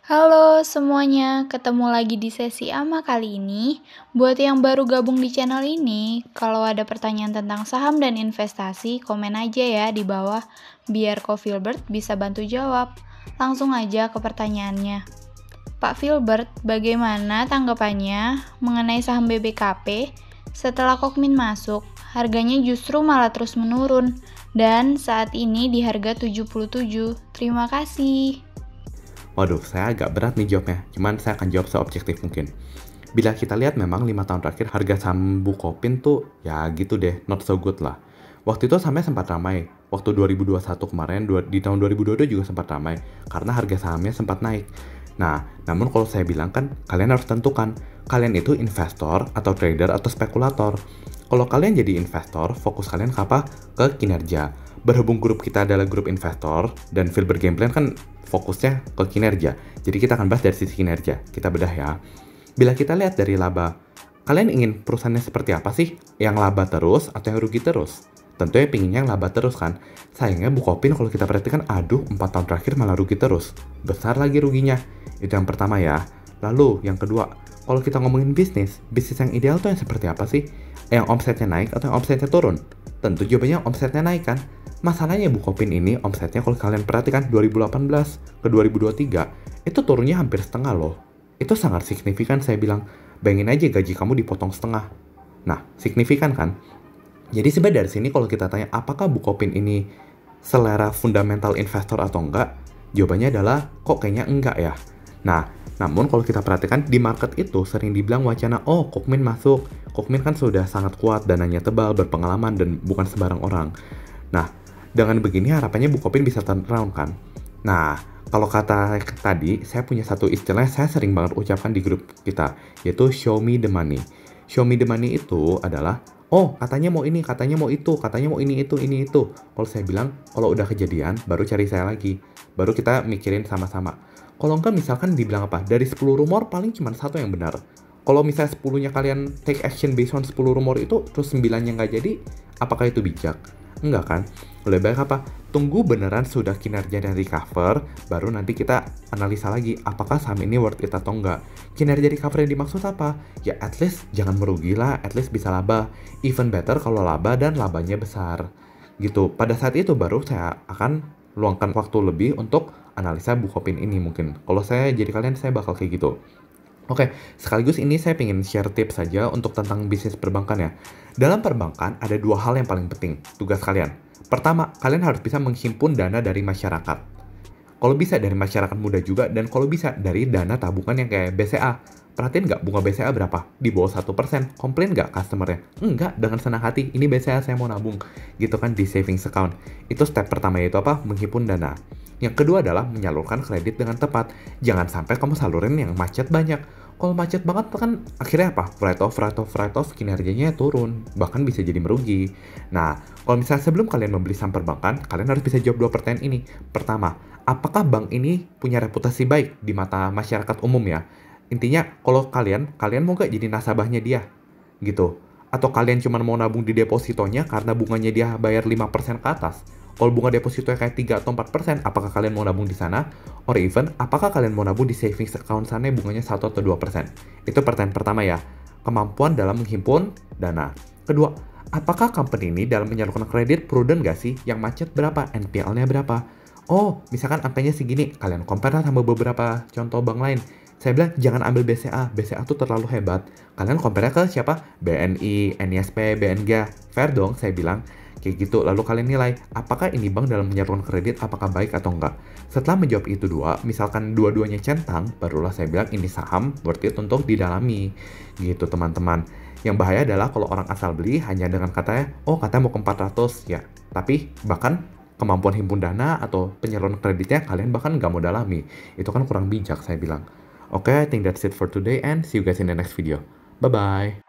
Halo semuanya, ketemu lagi di sesi AMA kali ini. Buat yang baru gabung di channel ini, kalau ada pertanyaan tentang saham dan investasi, komen aja ya di bawah, biar Ko Filbert bisa bantu jawab. Langsung aja ke pertanyaannya. Pak Filbert, bagaimana tanggapannya mengenai saham BBKP setelah Kokmin masuk? Harganya justru malah terus menurun, dan saat ini di harga 77. Terima kasih. Waduh, saya agak berat nih jawabnya, cuman saya akan jawab seobjektif mungkin. Bila kita lihat memang 5 tahun terakhir harga saham Bukopin tuh ya gitu deh, not so good lah. Waktu itu sahamnya sempat ramai, waktu 2021 kemarin, di tahun 2022 juga sempat ramai, karena harga sahamnya sempat naik. Nah, namun kalau saya bilang kan, kalian harus tentukan, kalian itu investor, atau trader, atau spekulator. Kalau kalian jadi investor, fokus kalian ke apa? Ke kinerja. Berhubung grup kita adalah grup investor, dan Filbert Game Plan kan fokusnya ke kinerja. Jadi kita akan bahas dari sisi kinerja. Kita bedah ya. Bila kita lihat dari laba, kalian ingin perusahaannya seperti apa sih? Yang laba terus atau yang rugi terus? Tentunya pinginnya yang laba terus kan. Sayangnya Bukopin kalau kita perhatikan, aduh 4 tahun terakhir malah rugi terus. Besar lagi ruginya. Itu yang pertama ya. Lalu yang kedua, kalau kita ngomongin bisnis yang ideal tuh yang seperti apa sih? Yang omsetnya naik atau yang omsetnya turun? Tentu jawabannya omsetnya naik kan. Masalahnya Bukopin ini omsetnya kalau kalian perhatikan 2018 ke 2023 itu turunnya hampir setengah loh. Itu sangat signifikan saya bilang. Bayangin aja gaji kamu dipotong setengah. Nah, signifikan kan? Jadi sebenarnya dari sini kalau kita tanya apakah Bukopin ini selera fundamental investor atau enggak? Jawabannya adalah kok kayaknya enggak ya. Nah, namun kalau kita perhatikan di market itu sering dibilang wacana, oh Kokmin masuk. Kokmin kan sudah sangat kuat, dananya tebal, berpengalaman, dan bukan sembarang orang. Nah, dengan begini harapannya Bukopin bisa turn around kan. Nah, kalau kata tadi, saya punya satu istilah yang saya sering banget ucapkan di grup kita, yaitu show me the money. Show me the money itu adalah, oh katanya mau ini, katanya mau itu, katanya mau ini itu. Kalau saya bilang, kalau udah kejadian, baru cari saya lagi. Baru kita mikirin sama-sama. Kalau enggak misalkan dibilang apa, dari 10 rumor paling cuma satu yang benar. Kalau misalnya 10-nya kalian take action based on 10 rumor itu, terus 9-nya nggak jadi, apakah itu bijak? Enggak kan? Lebih baik apa? Tunggu beneran sudah kinerja dan recover, baru nanti kita analisa lagi apakah saham ini worth it atau enggak. Kinerja recover yang dimaksud apa? Ya at least jangan merugi lah, at least bisa laba. Even better kalau laba dan labanya besar. Gitu. Pada saat itu baru saya akan luangkan waktu lebih untuk analisa Bukopin ini mungkin. Kalau saya jadi kalian, saya bakal kayak gitu. Oke, sekaligus ini saya pengen share tips saja untuk tentang bisnis perbankan ya. Dalam perbankan ada dua hal yang paling penting, tugas kalian. Pertama, kalian harus bisa menghimpun dana dari masyarakat. Kalau bisa dari masyarakat muda juga, dan kalau bisa dari dana tabungan yang kayak BCA. Perhatiin nggak bunga BCA berapa? Di bawah 1%. Komplain nggak customernya? Enggak, dengan senang hati. Ini BCA saya mau nabung. Gitu kan di savings account. Itu step pertama, yaitu apa? Menghimpun dana. Yang kedua adalah menyalurkan kredit dengan tepat. Jangan sampai kamu salurin yang macet banyak. Kalau macet banget kan akhirnya apa? Write off, kinerjanya turun. Bahkan bisa jadi merugi. Nah, kalau misalnya sebelum kalian membeli saham perbankan, kalian harus bisa jawab dua pertanyaan ini. Pertama, apakah bank ini punya reputasi baik di mata masyarakat umum ya? Intinya, kalau kalian mau nggak jadi nasabahnya dia? Gitu. Atau kalian cuma mau nabung di depositonya karena bunganya dia bayar 5% ke atas? Kalau bunga depositonya kayak 3 atau 4%, apakah kalian mau nabung di sana? Or even, apakah kalian mau nabung di savings account sana yang bunganya 1 atau 2%? Itu pertanyaan pertama ya. Kemampuan dalam menghimpun dana. Kedua, apakah company ini dalam menyalurkan kredit prudent gak sih? Yang macet berapa? NPL-nya berapa? Oh, misalkan angkanya segini, kalian compare sama beberapa contoh bank lain. Saya bilang, jangan ambil BCA. BCA tuh terlalu hebat. Kalian compare ke siapa? BNI, NISP, BNG. Fair dong, saya bilang. Kayak gitu, lalu kalian nilai, apakah ini bank dalam menyalurkan kredit, apakah baik atau enggak. Setelah menjawab itu dua, misalkan dua-duanya centang, barulah saya bilang ini saham worth it untuk didalami. Gitu teman-teman. Yang bahaya adalah kalau orang asal beli hanya dengan katanya, oh katanya mau ke 400, ya. Tapi bahkan kemampuan himpun dana atau penyaluran kreditnya kalian bahkan nggak mau dalami. Itu kan kurang bijak saya bilang. Oke, I think that's it for today and see you guys in the next video. Bye-bye.